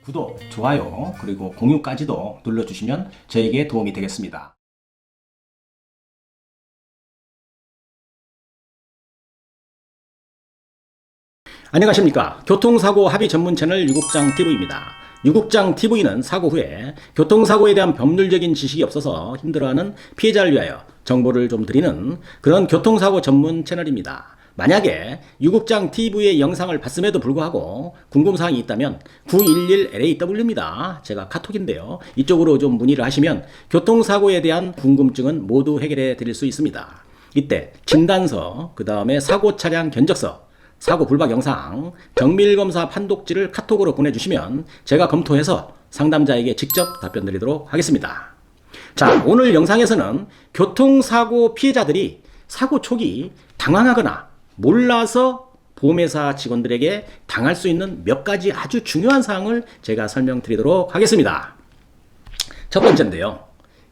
구독, 좋아요, 그리고 공유까지도 눌러주시면 저에게 도움이 되겠습니다. 안녕하십니까. 교통사고 합의 전문 채널 유국장 TV입니다. 유국장 TV는 사고 후에 교통사고에 대한 법률적인 지식이 없어서 힘들어하는 피해자를 위하여 정보를 좀 드리는 그런 교통사고 전문 채널입니다. 만약에 유국장 TV의 영상을 봤음에도 불구하고 궁금사항이 있다면 911LAW입니다. 제가 카톡인데요. 이쪽으로 좀 문의를 하시면 교통사고에 대한 궁금증은 모두 해결해 드릴 수 있습니다. 이때 진단서, 그 다음에 사고 차량 견적서, 사고 불박 영상, 정밀검사 판독지를 카톡으로 보내주시면 제가 검토해서 상담자에게 직접 답변 드리도록 하겠습니다. 자, 오늘 영상에서는 교통사고 피해자들이 사고 초기 당황하거나 몰라서 보험회사 직원들에게 당할 수 있는 몇 가지 아주 중요한 사항을 제가 설명드리도록 하겠습니다. 첫 번째인데요.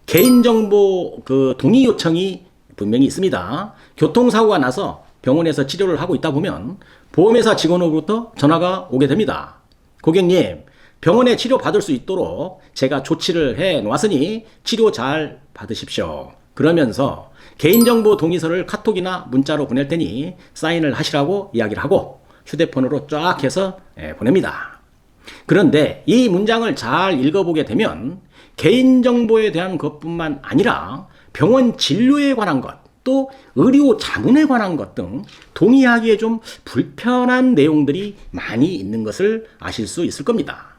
개인정보 동의 요청이 분명히 있습니다. 교통사고가 나서 병원에서 치료를 하고 있다 보면 보험회사 직원으로부터 전화가 오게 됩니다. 고객님, 병원에 치료 받을 수 있도록 제가 조치를 해 놓았으니 치료 잘 받으십시오. 그러면서 개인정보 동의서를 카톡이나 문자로 보낼 테니 사인을 하시라고 이야기를 하고 휴대폰으로 쫙 해서 보냅니다. 그런데 이 문장을 잘 읽어보게 되면 개인정보에 대한 것뿐만 아니라 병원 진료에 관한 것, 또 의료 자문에 관한 것 등 동의하기에 좀 불편한 내용들이 많이 있는 것을 아실 수 있을 겁니다.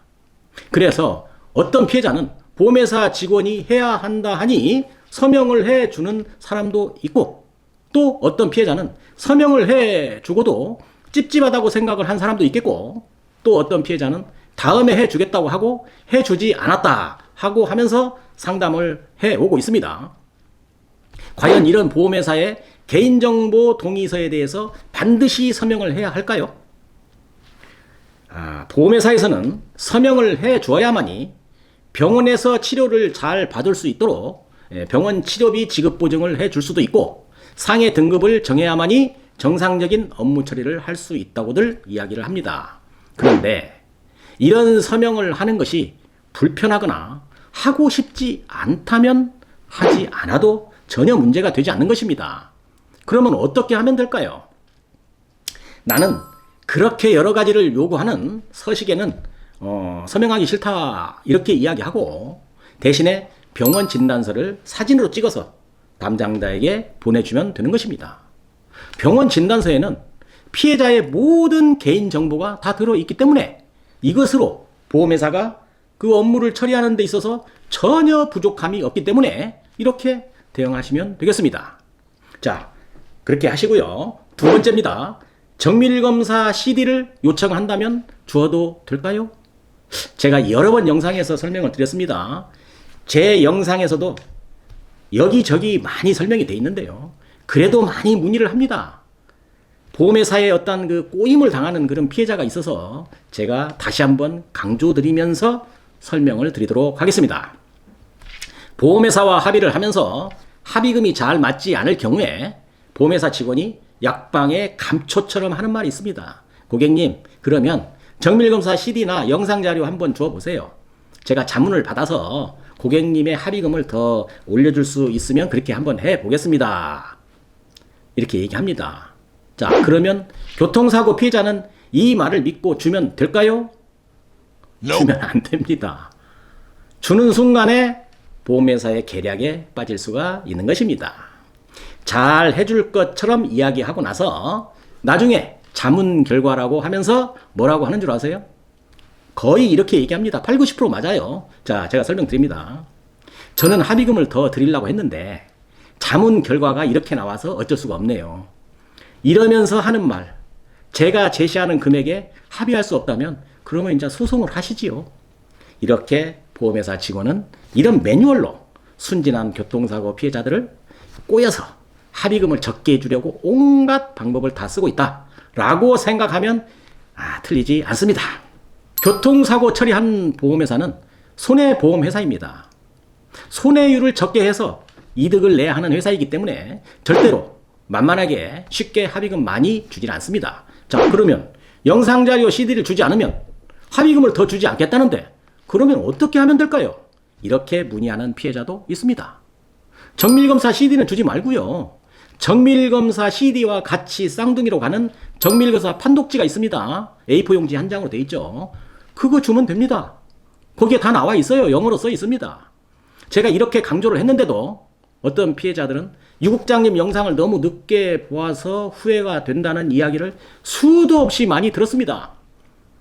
그래서 어떤 피해자는 보험회사 직원이 해야 한다 하니 서명을 해주는 사람도 있고, 또 어떤 피해자는 서명을 해주고도 찝찝하다고 생각을 한 사람도 있겠고, 또 어떤 피해자는 다음에 해주겠다고 하고 해주지 않았다 하고 하면서 상담을 해오고 있습니다. 과연 이런 보험회사의 개인정보 동의서에 대해서 반드시 서명을 해야 할까요? 보험회사에서는 서명을 해주어야만이 병원에서 치료를 잘 받을 수 있도록 병원 치료비 지급 보증을 해줄 수도 있고, 상해 등급을 정해야만이 정상적인 업무 처리를 할 수 있다고들 이야기를 합니다. 그런데 이런 서명을 하는 것이 불편하거나 하고 싶지 않다면 하지 않아도 전혀 문제가 되지 않는 것입니다. 그러면 어떻게 하면 될까요? 나는 그렇게 여러 가지를 요구하는 서식에는 서명하기 싫다 이렇게 이야기하고, 대신에 병원 진단서를 사진으로 찍어서 담당자에게 보내주면 되는 것입니다. 병원 진단서에는 피해자의 모든 개인정보가 다 들어있기 때문에 이것으로 보험회사가 그 업무를 처리하는 데 있어서 전혀 부족함이 없기 때문에 이렇게 대응하시면 되겠습니다. 자, 그렇게 하시고요. 두 번째입니다. 정밀검사 CD를 요청한다면 주어도 될까요? 제가 여러 번 영상에서 설명을 드렸습니다. 제 영상에서도 여기저기 많이 설명이 돼 있는데요. 그래도 많이 문의를 합니다. 보험회사에 어떤 그 꼬임을 당하는 그런 피해자가 있어서 제가 다시 한번 강조드리면서 설명을 드리도록 하겠습니다. 보험회사와 합의를 하면서 합의금이 잘 맞지 않을 경우에 보험회사 직원이 약방의 감초처럼 하는 말이 있습니다. 고객님, 그러면 정밀검사 CD나 영상자료 한번 주어보세요. 제가 자문을 받아서 고객님의 합의금을 더 올려줄 수 있으면 그렇게 한번 해보겠습니다. 이렇게 얘기합니다. 자, 그러면 교통사고 피해자는 이 말을 믿고 주면 될까요? 주면 안 됩니다. 주는 순간에 보험회사의 계략에 빠질 수가 있는 것입니다. 잘 해줄 것처럼 이야기하고 나서 나중에 자문 결과라고 하면서 뭐라고 하는 줄 아세요? 거의 이렇게 얘기합니다. 8, 90% 맞아요. 자, 제가 설명드립니다. 저는 합의금을 더 드리려고 했는데 자문 결과가 이렇게 나와서 어쩔 수가 없네요. 이러면서 하는 말, 제가 제시하는 금액에 합의할 수 없다면 그러면 이제 소송을 하시지요. 이렇게 보험회사 직원은 이런 매뉴얼로 순진한 교통사고 피해자들을 꼬여서 합의금을 적게 해주려고 온갖 방법을 다 쓰고 있다라고 생각하면 틀리지 않습니다. 교통사고 처리한 보험회사는 손해보험회사입니다. 손해율을 적게 해서 이득을 내야 하는 회사이기 때문에 절대로 만만하게 쉽게 합의금 많이 주질 않습니다. 자, 그러면 영상자료 CD를 주지 않으면 합의금을 더 주지 않겠다는데 그러면 어떻게 하면 될까요? 이렇게 문의하는 피해자도 있습니다. 정밀검사 CD는 주지 말고요. 정밀검사 CD와 같이 쌍둥이로 가는 정밀검사 판독지가 있습니다. A4 용지 한 장으로 돼 있죠. 그거 주면 됩니다. 거기에 다 나와 있어요. 영어로 써 있습니다. 제가 이렇게 강조를 했는데도 어떤 피해자들은 유국장님 영상을 너무 늦게 보아서 후회가 된다는 이야기를 수도 없이 많이 들었습니다.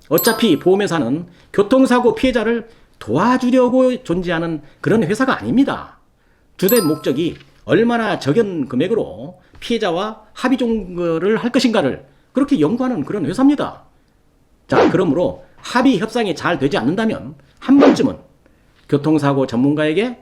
어차피 보험회사는 교통사고 피해자를 도와주려고 존재하는 그런 회사가 아닙니다. 주된 목적이 얼마나 적은 금액으로 피해자와 합의 종결을 할 것인가를 그렇게 연구하는 그런 회사입니다. 자, 그러므로 합의 협상이 잘 되지 않는다면 한 번쯤은 교통사고 전문가에게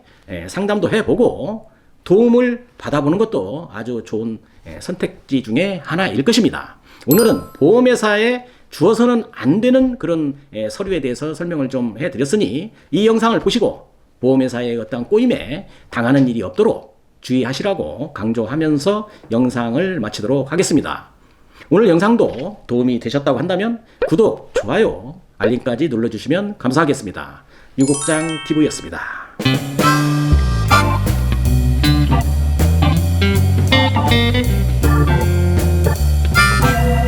상담도 해보고 도움을 받아보는 것도 아주 좋은 선택지 중에 하나일 것입니다. 오늘은 보험회사에 주어서는 안 되는 그런 서류에 대해서 설명을 좀 해드렸으니 이 영상을 보시고 보험회사의 어떤 꼬임에 당하는 일이 없도록 주의하시라고 강조하면서 영상을 마치도록 하겠습니다. 오늘 영상도 도움이 되셨다고 한다면 구독, 좋아요, 알림까지 눌러주시면 감사하겠습니다. 유국장 TV였습니다.